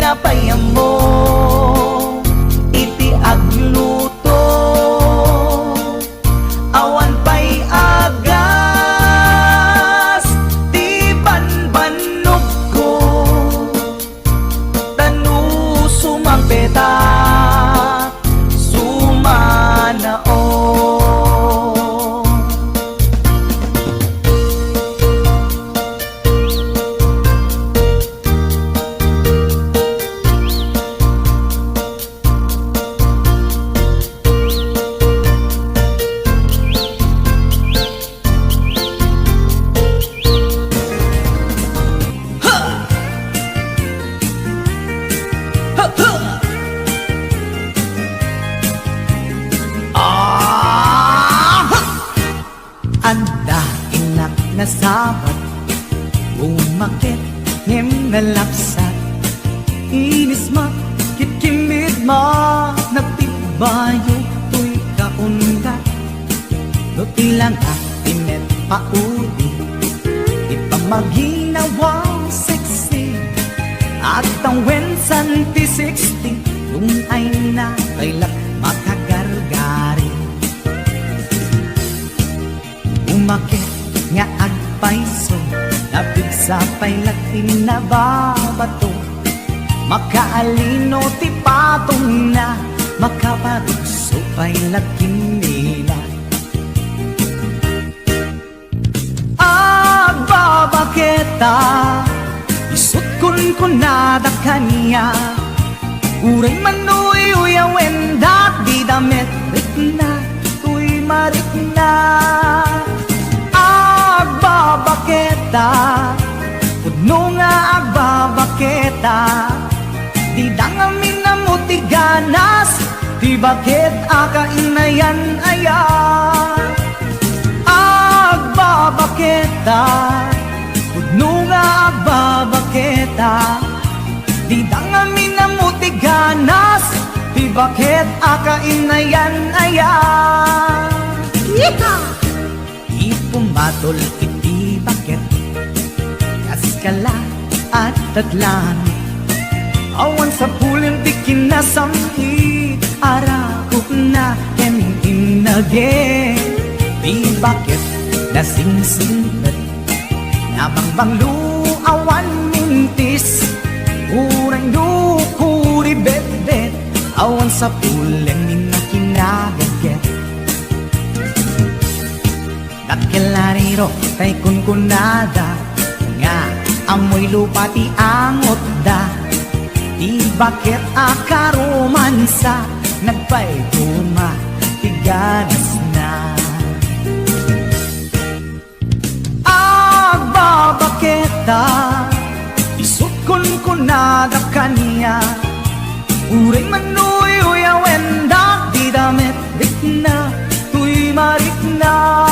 tinapay mo, iti agluto, awan pa'y agas, ti banbanog ko, tanu sumampeta, sumanao. Anda inak na sabat, umakit ngem na lapsat, inis ma kitkimid ma, nagtibayo tuy kaungat, no tilang akinet pauli, ipamaginawang sexy, at ang wensan ti 60, yung ay na kailak makagargari. Umakit nga agpaiso, nabigsa pa'y latin na babato, makaalino ti patong na, makaparugso pa'y latin nila. Agbabaketa, isut kun nada kanya, uray manuy uyawen dat di damit ritna, tuy maritna. Agbabaketa, pudno nga agbabaketa, di dangamin na mutiganas, di bakit akainayan ayan. Agbabaketa, pudno nga agbabaketa, di dangamin na mutiganas, di bakit akainayan ayan. Yeehaw! Pumatol iti bakit, kaskala at tatlan, awan sa pulin di kinasamhi, arakop na inage, di bakit nasingsingat, nabangbanglu awan mintis, urang dukuri bet-bet, awan sa pulin di na kinagaget. Dakilariro kay kunkunada, nga amoy lupa ti angot da, di bakit akaromansa, nagpayduma ti ganas na. Agbabaketa, isut kunkunada kanya, uray manuy uyawen da, di damit ritna, tuy maritna.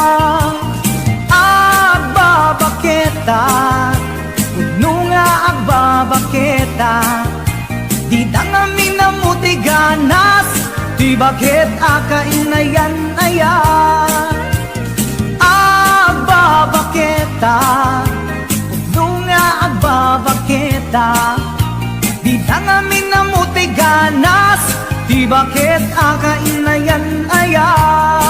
Agbabaketa, pudno nga agbabaketa, di dangamin na mutiganas, di bakit akainayan ayan. Agbabaketa, pudno nga agbabaketa, di dangamin na mutiganas, di bakit akainayan ayan.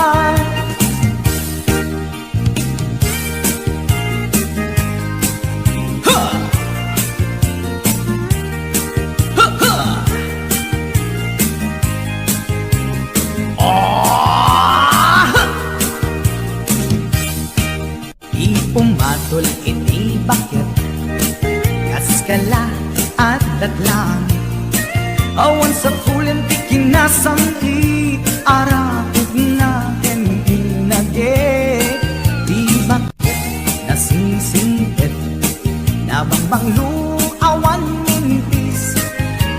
Pumatol iti bakit, kaskala at datlang, awan sa pulin ti kinasamti, arakot na inage, di bakit nasingsingit, nabangbanglu awan mintis,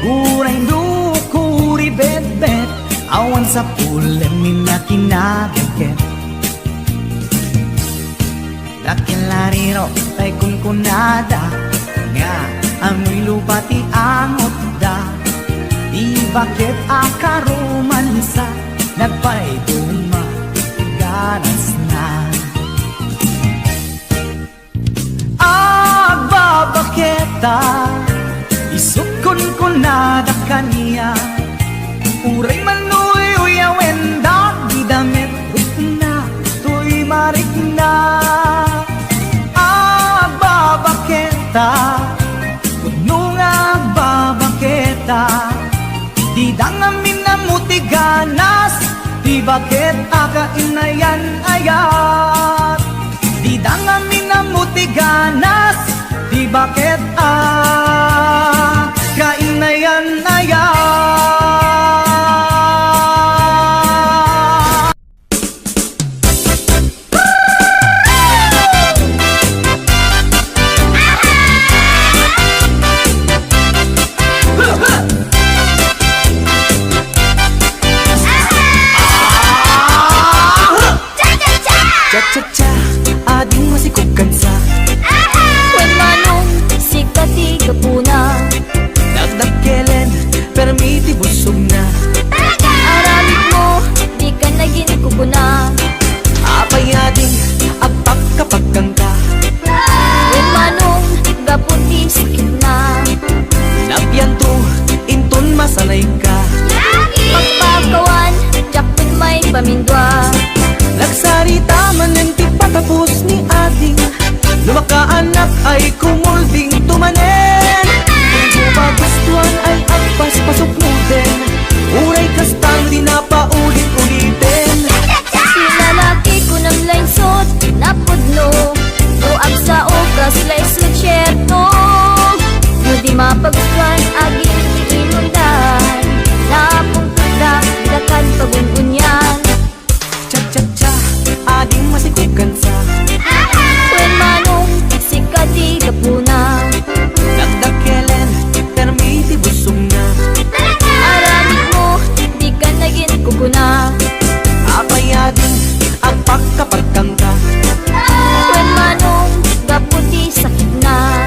uray dukuri bet-bet, awan sa pulin na kinagaget. Dakilariro kay kunkunada, nga amoy lupa ti angot da, di bakit akaromansa, nagpayduma ganas na. Agbabaketa, isukon ko kada kaniya. Uray manuy uyawenda, di damit na, tuy marik na. Agbabaketa, kuno nga agbabaketa, di dangamin na mutiganas, di bakit akainayan ayat. Di dangamin na mutiganas, di bakit kainayan ayat. Cha-cha-cha, ading masikugan sa When manong sikati kapuna, dagdag kelen, permiti busog na. aramid mo, di ka naging kukuna. Apay ading, agpak kapag kangka. When manong gaputi sakit na, Nagyanto, inton masanay ka. pagpagawan, jakpin may pamindwa. Nagsarita man ng di patapos ni ading, lumakaanak ay kumulding tumanen. Kung mo magustuhan ay agpas pasok mo din, uray kastang di na paulit-ulitin. Sinalaki ko ng lainsot, napudno, tuag sa okas, laisot syerto. No di mapagustuhan, aging iinundan, napungkuta, dakan pagungunyan. Cha-cha-cha, ading masikugan sa When manong sikati kapuna, dagdag kelen, permiti busog na. aramid mo, di ka naging kukuna. Apay ading, agpak kapag kangka. When manong gaputi sakit na,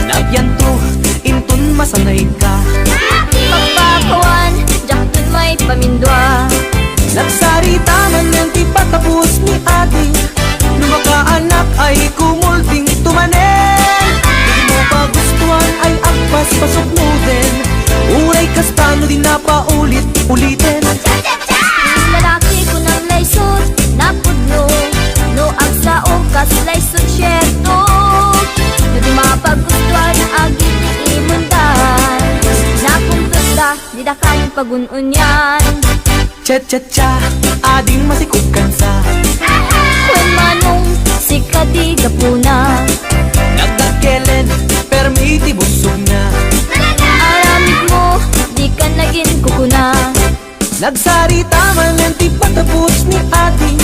Nagyanto, inton masanay ka. pagpakawan, jakton may pamindwa. Nagsarita man ng di patapos ni ading, lumakaanak ay kumulding tumanen. Di mo pagustuhan ay agpas pasok mo din, uray kastano di na paulit-ulitin. Lalaki ko ng laysot, napudno, noag sa okas, laysot syerto. No di mapagustuhan, aging imundan, napungkuta, di da kayong pagununyan. Cha-cha-cha, ading masikugan sa When manong sikati kapuna, dagdag kelen, permiti busog na. aramid mo, di ka naging kukuna. Nagsarita man ng di patapos ni ading,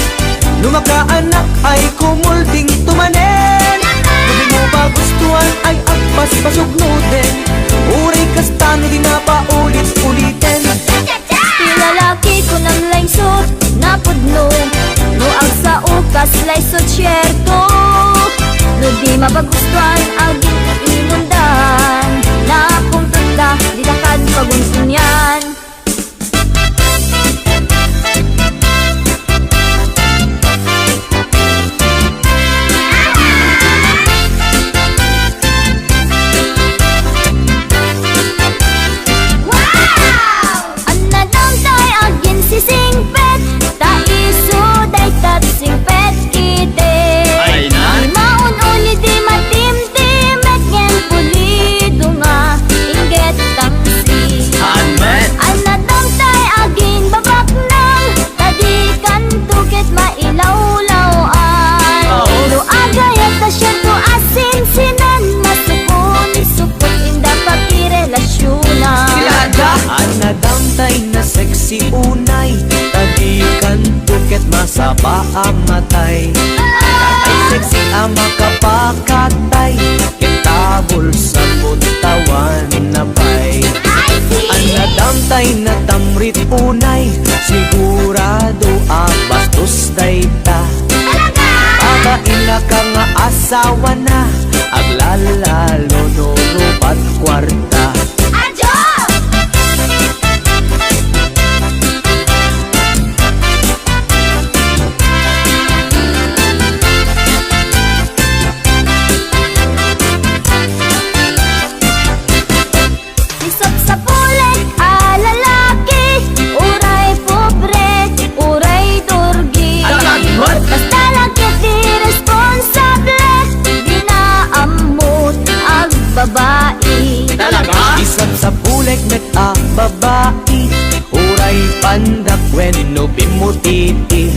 lumakaanak ay kumulding tumanen. Kung di mo magustuhan ay agpas pasog no din, uray kastano di na paulit-ulitin. Lalaki ko ng laysot, napudno, noag sa ukas, laysot syerto. No di mapagustuhan, aging imundan, napuntunda, di na kan pagunsunyan. Si unay, tagikan tuket masaba ang matay. Ay sexy ang makapakatay, kitabol sa butawan na bay. Ang nadamtay na tamrit unay, sigurado bastos dayta. Pagaina ka nga asawa na, aglalalo no rupat kwarta. Sa lubim mo titi.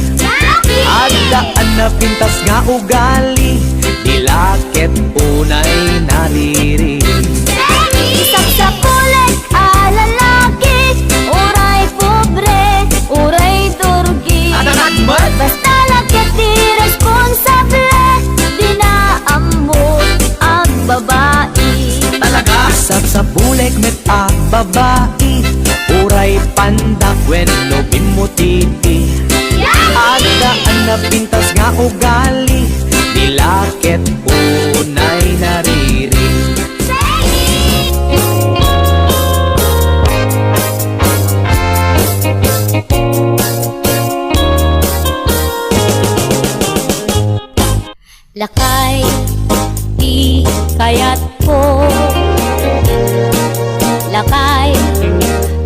Adaan na pintas nga ugali, dilakit unay nariri. Isang sa kulit alalaki, uray pobre, uray turgi. Basta lakit di responsable, di na amot ang babae. Isap sa bulik met a babae, uray pandak wen lubim mo titi. Adaan na pintas nga ugali, dilakit unay nariri. Lakay, di kayat ko. Lakay,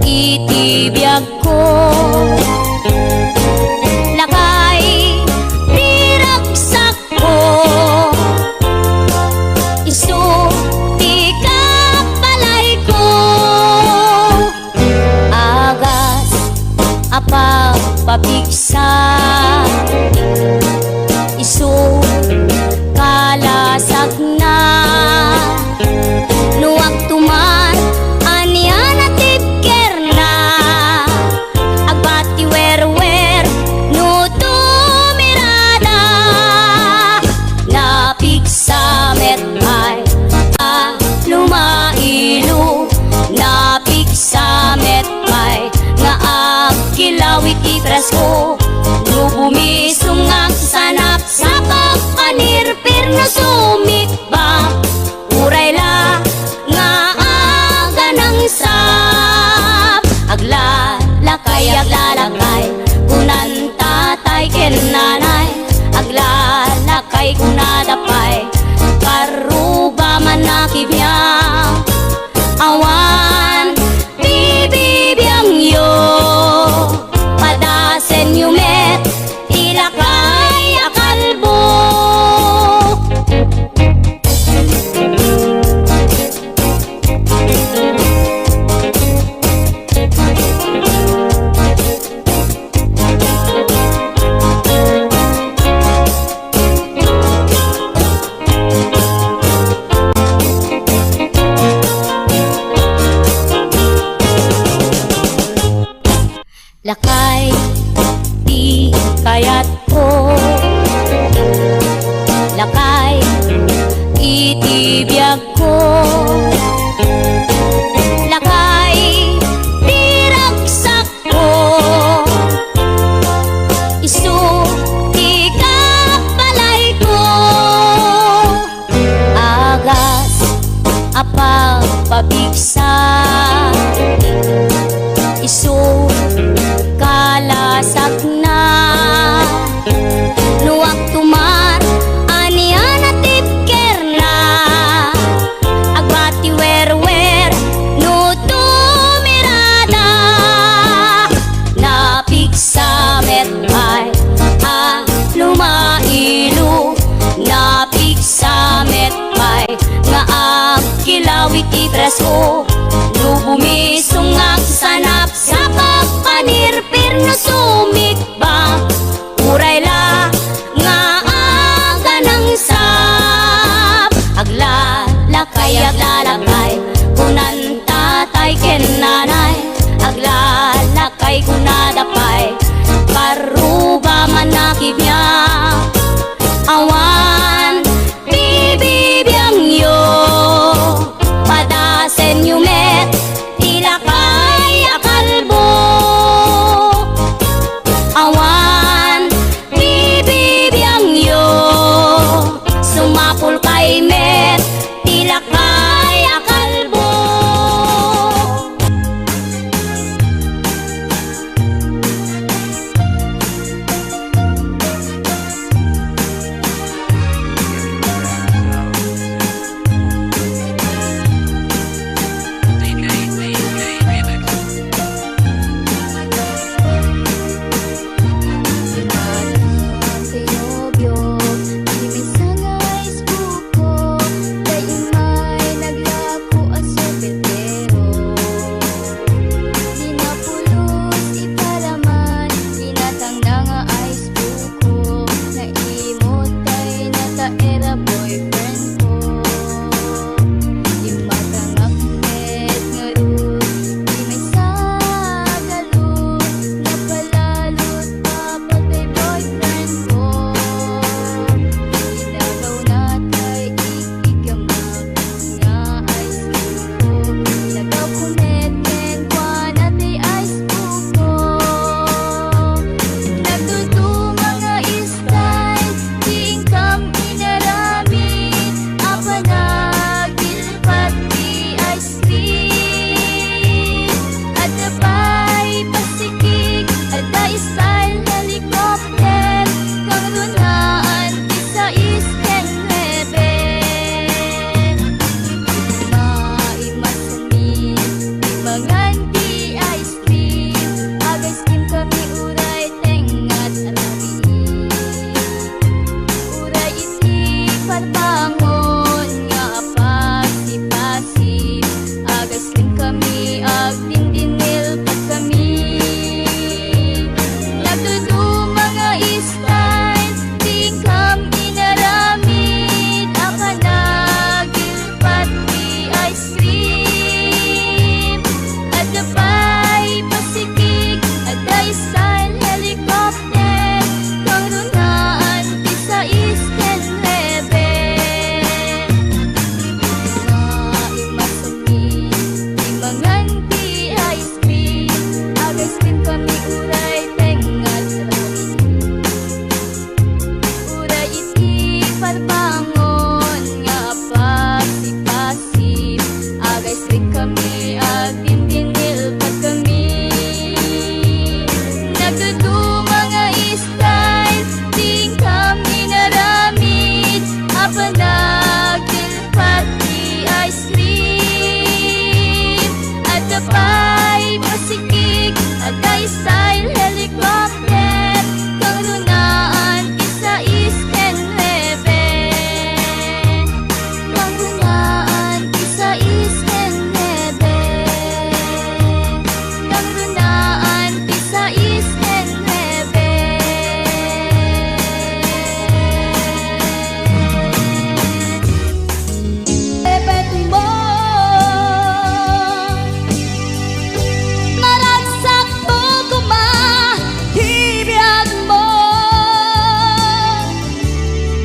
itibiyag ko. Lakay, di ragsak ko. Isu, di kapalay ko. Agas, apag pabigsa. Isu, kalasag na. Nuwag tuman anian at tipker na. Agbati wer-wer no tumirada. Napig sa metay lumailu. Napig sa metay nga agkilawit ipresko. Bumisong ang sanap sa pagpanirpir na sumikba. Uray la nga aga ng sap. Aglalakay, aglalakay, kunan tatay ken nanay. Aglalakay kunadapay, karuba man nakibiyang. Awan, bibibiyang yo. Padasen yumet, ilakay akalbo. Lakay, di kayat ko. Lakay, itibiyag ko. Lakay, di ragsak ko. Isu, di kapalay ko. Agas, apag pabigsa. Isu, kalasag na. Nuwag tumar anian at tipker na. Agbati wer-wer no tumirada. Napig sa metay lumailu. Napig sa metay nga agkilawit ipresko. Bumisong ang sanap sa pagpanirpir na sumikba. Uray la nga aga ng sap. Aglalakay, aglalakay, kunan tatay ken nanay. Aglalakay kunadapay, karuba man nakibiyang. Awan, bibibiyang yo. Padasen yumet, ilakay akalbo. Awan, bibibiyang yo. Sumapul kay met, ilakay akalbo. akin tinilpat kami. Nagdudu mga style, di kami naramid. Apa nagtilpat di ice cream. At apay pasikik, at ay style helicopter. Kang lunaan isa isken hebe. Kang lunaan isa isken hebe. Kang lunaan isa isken hebe. Ebet mo naragsak mo kuma hibiyag mo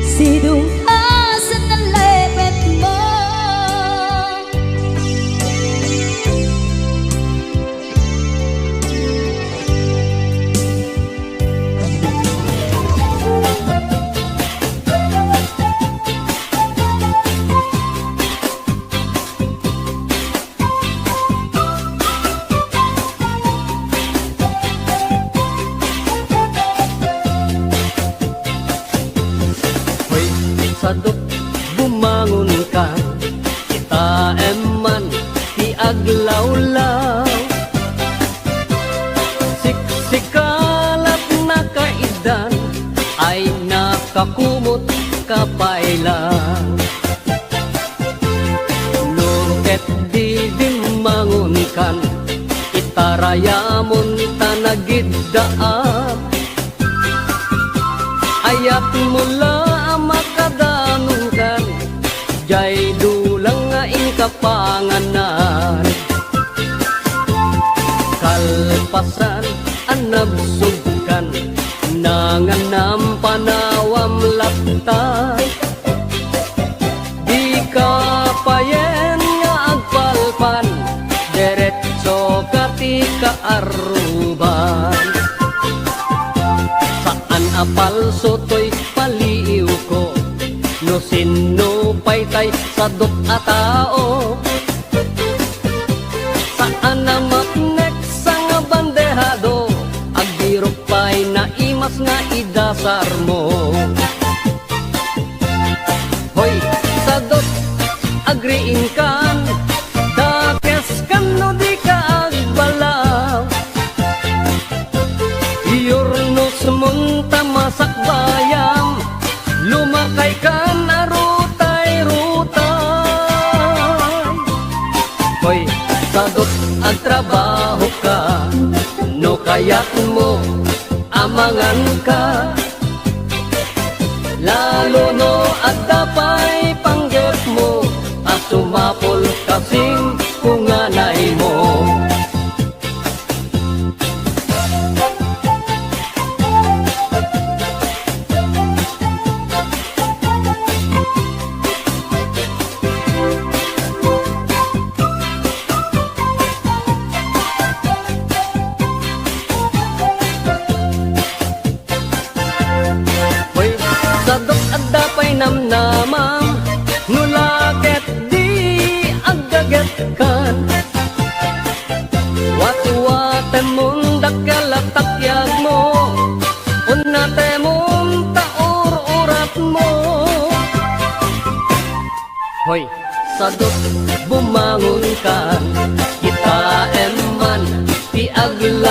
sidong asan na lebet mo. Hoy, sadot bumangon ka, kita eman ti aglawlaw. Siksikalat na kaidan ay nakakumot kapailan. Nungket di dimangon kan, itarayamon tanagidaan. Ayat mula makadanungkan, jay dulang nga inkapanganan. Kalpasan anabsugkan, nanganam panawam laptay. Di ka payen nga agpalpan, deretso kati kaaruban. Saan apal sotoy paliw ko, no sino paytay sadot a tao. Saan na maknek sang bandehado, agdirok pay na imas nga idasar mo. Hoy, sadot agriin kan, dakes kan no di ka agbalaw. Iyornos munta masak bayam, lumakay ka na rutay-rutay. Hoy, sadot agtrabaho ka, no kaya't mo amangan ka. Lalo no at dapay panggap mo, at sumapol kasing kunganay mo. Hoy, sadok at dapay namnamam, nulaket di aggaget kan. Watu-wate mong dakalatakyak mo, unate mong taur-urat mo. Hoy, sadok bumangon ka, kita eman ti agla